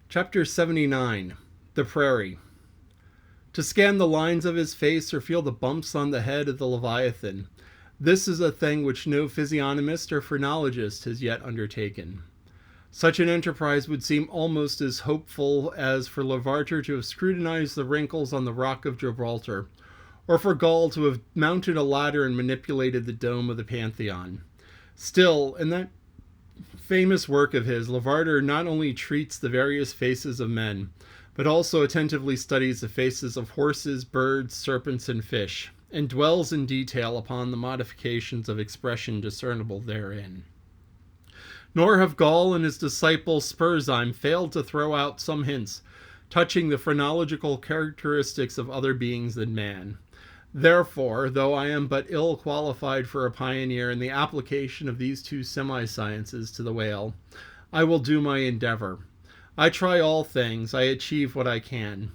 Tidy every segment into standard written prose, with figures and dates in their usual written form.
Chapter 79. The Prarie. To scan the lines of his face or feel the bumps on the head of the Leviathan, this is a thing which no physiognomist or phrenologist has yet undertaken. Such an enterprise would seem almost as hopeful as for Lavater to have scrutinized the wrinkles on the rock of Gibraltar, or for Gaul to have mounted a ladder and manipulated the dome of the Pantheon. Still, in that famous work of his, Lavater not only treats the various faces of men, but also attentively studies the faces of horses, birds, serpents, and fish, and dwells in detail upon the modifications of expression discernible therein. Nor have Gall and his disciple Spurzheim failed to throw out some hints touching the phrenological characteristics of other beings than man. Therefore, though I am but ill qualified for a pioneer in the application of these two semi-sciences to the whale, I will do my endeavor. I try all things, I achieve what I can.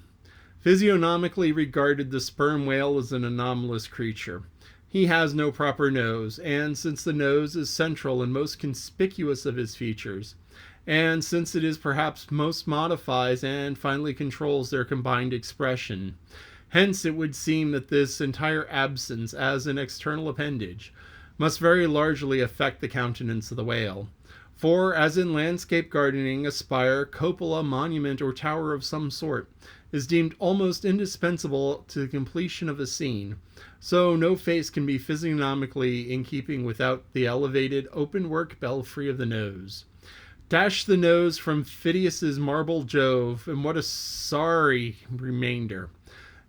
Physiognomically regarded, the sperm whale is an anomalous creature. He has no proper nose, and since the nose is central and most conspicuous of his features, and since it is perhaps most modifies and finally controls their combined expression, hence it would seem that this entire absence as an external appendage must very largely affect the countenance of the whale. For, as in landscape gardening, a spire, cupola, monument, or tower of some sort is deemed almost indispensable to the completion of a scene, so no face can be physiognomically in keeping without the elevated, open-work belfry of the nose. Dash the nose from Phidias's marble Jove, and what a sorry remainder.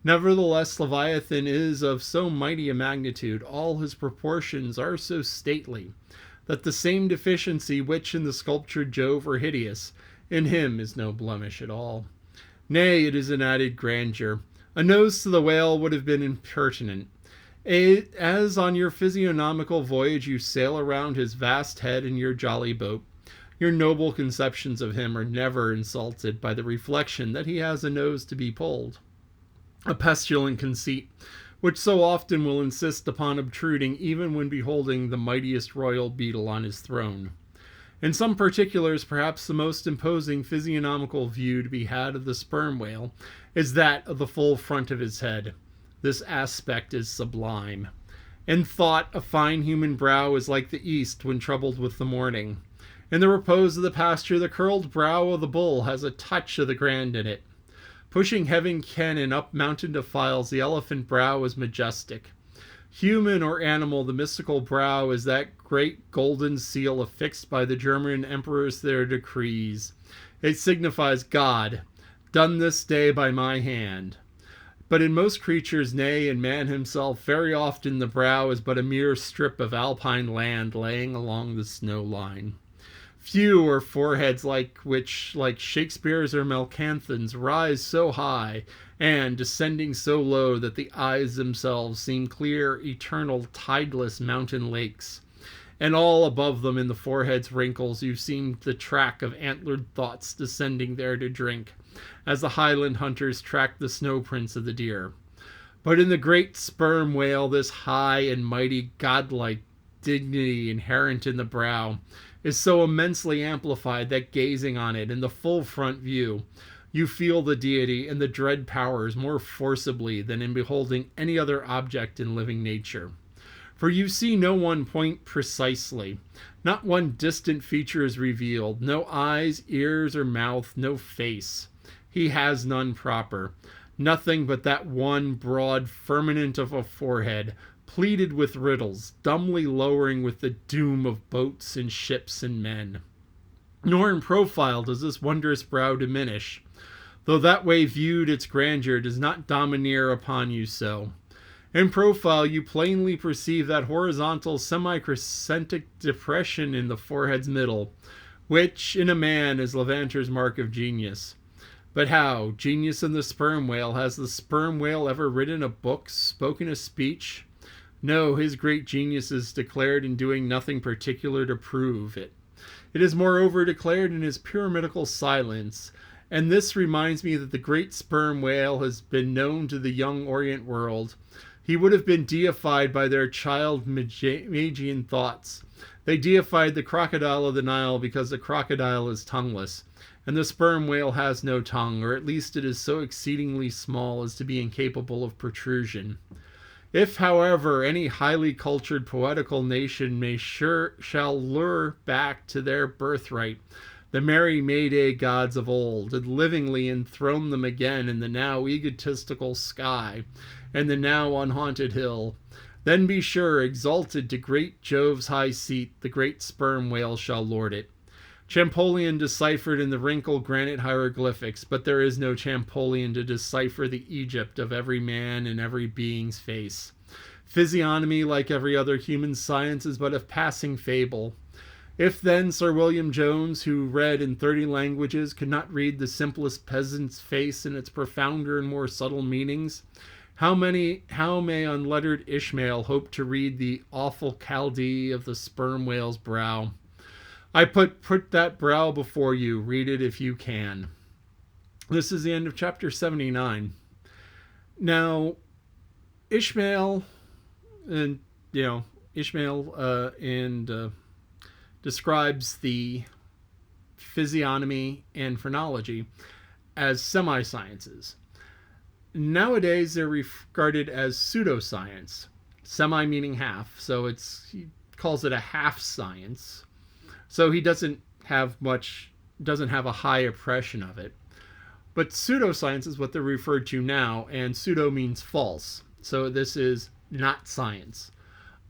Nevertheless, Leviathan is of so mighty a magnitude, all his proportions are so stately, that the same deficiency which in the sculptured Jove are hideous, in him is no blemish at all. Nay, it is an added grandeur. A nose to the whale would have been impertinent. As on your physiognomical voyage you sail around his vast head in your jolly boat, your noble conceptions of him are never insulted by the reflection that he has a nose to be pulled. A pestilent conceit, which so often will insist upon obtruding even when beholding the mightiest royal beetle on his throne. In some particulars, perhaps the most imposing physiognomical view to be had of the sperm whale is that of the full front of his head. This aspect is sublime. In thought, a fine human brow is like the east when troubled with the morning. In the repose of the pasture, the curled brow of the bull has a touch of the grand in it. Pushing heaven cannon up mountain defiles, the elephant brow is majestic. Human or animal, the mystical brow is that great golden seal affixed by the German emperors their decrees. It signifies God, done this day by my hand. But in most creatures, nay, in man himself, very often the brow is but a mere strip of alpine land laying along the snow line. Few are foreheads which, like Shakespeare's or Melanthian's, rise so high, and, descending so low that the eyes themselves seem clear, eternal, tideless mountain lakes. And all above them in the forehead's wrinkles you seem the track of antlered thoughts descending there to drink, as the Highland hunters track the snow prints of the deer. But in the great sperm whale, this high and mighty godlike dignity inherent in the brow is so immensely amplified that gazing on it in the full front view, you feel the deity and the dread powers more forcibly than in beholding any other object in living nature. For you see no one point precisely, not one distant feature is revealed, no eyes, ears, or mouth, no face. He has none proper, nothing but that one broad firmament of a forehead, pleated with riddles, dumbly lowering with the doom of boats and ships and men. Nor in profile does this wondrous brow diminish, though that way viewed its grandeur does not domineer upon you so. In profile you plainly perceive that horizontal semi-crescentic depression in the forehead's middle, which, in a man, is Levanter's mark of genius. But how? Genius in the sperm whale? Has the sperm whale ever written a book, spoken a speech? No, his great genius is declared in doing nothing particular to prove it. It is moreover declared in his pyramidical silence, and this reminds me that the great sperm whale has been known to the young Orient world. He would have been deified by their child Magian thoughts. They deified the crocodile of the Nile because the crocodile is tongueless, And the sperm whale has no tongue, or at least it is so exceedingly small as to be incapable of protrusion. If, however, any highly cultured poetical nation shall lure back to their birthright the merry May-Day gods of old, and livingly enthrone them again in the now egotistical sky, and the now unhaunted hill, then be sure, exalted to great Jove's high seat, the great sperm whale shall lord it. Champollion deciphered in the wrinkled granite hieroglyphics, but there is no Champollion to decipher the Egypt of every man and every being's face. Physiognomy, like every other human science, is but a passing fable. If then Sir William Jones, who read in 30 languages, could not read the simplest peasant's face in its profounder and more subtle meanings, how may unlettered Ishmael hope to read the awful Chaldee of the sperm whale's brow? I put that brow before you. Read it if you can. This is the end of chapter 79. Now, Ishmael describes the physiognomy and phrenology as semi-sciences. Nowadays, they're regarded as pseudoscience. Semi meaning half, so he calls it a half science. So he doesn't have a high impression of it. But pseudoscience is what they're referred to now, and pseudo means false. So this is not science.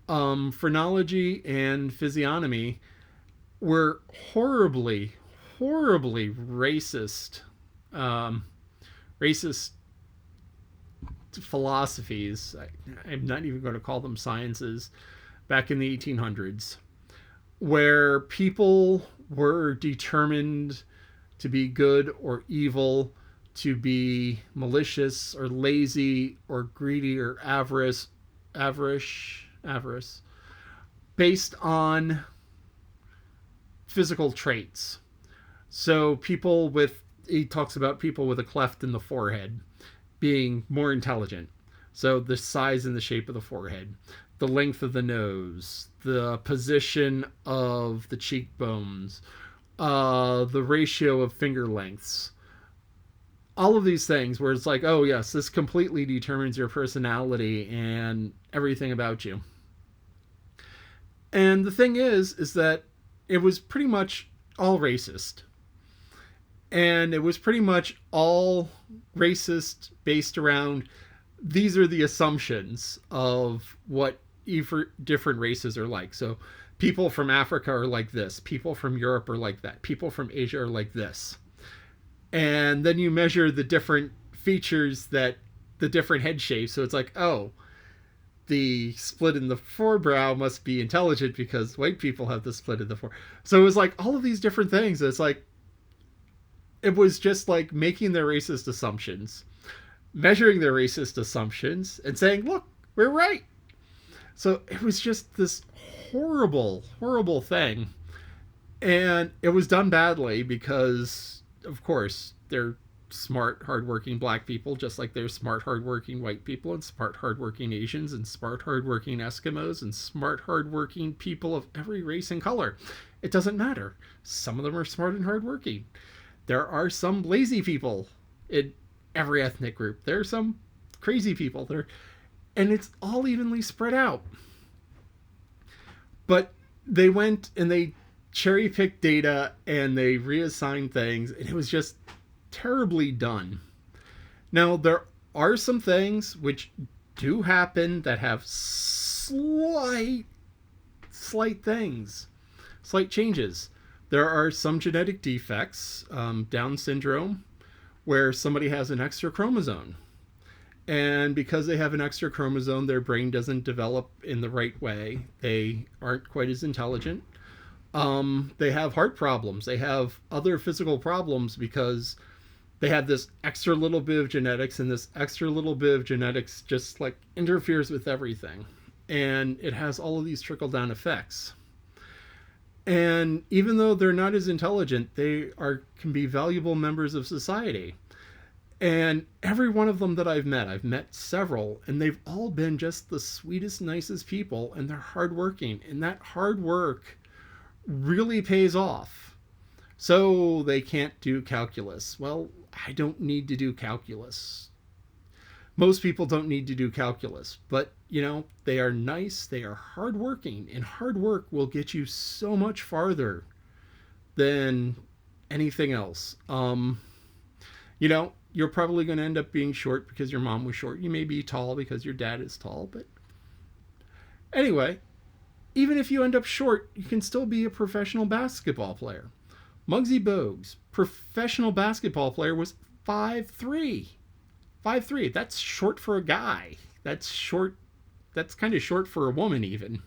Phrenology and physiognomy were horribly racist philosophies. I'm not even going to call them sciences back in the 1800s, where people were determined to be good or evil, to be malicious or lazy or greedy or avarice, based on physical traits. So he talks about people with a cleft in the forehead being more intelligent. So the size and the shape of the forehead, the length of the nose, the position of the cheekbones, the ratio of finger lengths, all of these things where it's like, oh yes, this completely determines your personality and everything about you. And the thing is that it was pretty much all racist. And it was pretty much all racist based around, these are the assumptions of what different races are like. So people from Africa are like this. People from Europe are like that. People from Asia are like this. And then you measure the different features, the different head shapes. So it's like, oh, the split in the forebrow must be intelligent because white people have the split in the fore. So it was like all of these different things. It's like, it was just like making their racist assumptions, measuring their racist assumptions, and saying, look, we're right. So it was just this horrible, horrible thing. And it was done badly because, of course, they're smart, hardworking black people, just like they're smart, hardworking white people, and smart, hardworking Asians, and smart, hardworking Eskimos, and smart, hardworking people of every race and color. It doesn't matter. Some of them are smart and hardworking. There are some lazy people in every ethnic group. There are some crazy people there, and it's all evenly spread out. But they went and they cherry-picked data and they reassigned things, and it was just terribly done. Now, there are some things which do happen that have slight things, slight changes. There are some genetic defects, Down syndrome, where somebody has an extra chromosome. And because they have an extra chromosome, their brain doesn't develop in the right way. They aren't quite as intelligent. They have heart problems. They have other physical problems because they have this extra little bit of genetics, and this extra little bit of genetics just like interferes with everything. And it has all of these trickle-down effects. And even though they're not as intelligent, they can be valuable members of society. And every one of them that I've met several, and they've all been just the sweetest, nicest people, and they're hardworking. And that hard work really pays off. So they can't do calculus. Well, I don't need to do calculus. Most people don't need to do calculus, but they are nice, they are hardworking, and hard work will get you so much farther than anything else. You're probably going to end up being short because your mom was short. You may be tall because your dad is tall, but anyway, even if you end up short, you can still be a professional basketball player. Muggsy Bogues, professional basketball player, was 5'3". 5'3". That's short for a guy. That's short. That's kind of short for a woman even.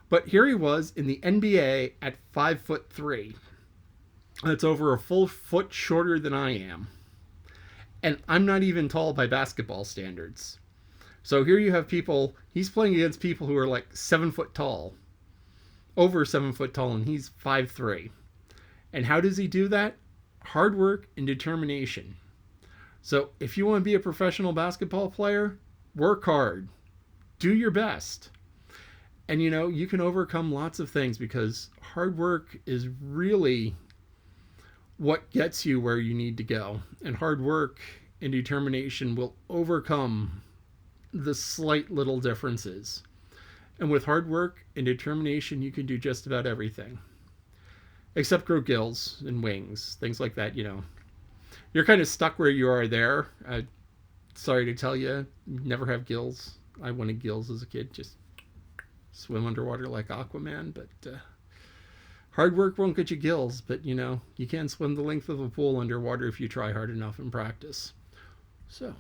But here he was in the NBA at 5'3". That's over a full foot shorter than I am. And I'm not even tall by basketball standards. So here you have people, he's playing against people who are like 7 foot tall. Over 7 foot tall, and he's 5'3". And how does he do that? Hard work and determination. So if you want to be a professional basketball player, work hard. Do your best. And you can overcome lots of things because hard work is really what gets you where you need to go. And hard work and determination will overcome the slight little differences. And with hard work and determination, you can do just about everything. Except grow gills and wings, things like that, You're kind of stuck where you are there. Sorry to tell you, never have gills. I wanted gills as a kid, just swim underwater like Aquaman, but hard work won't get you gills, but you can swim the length of a pool underwater if you try hard enough and practice. So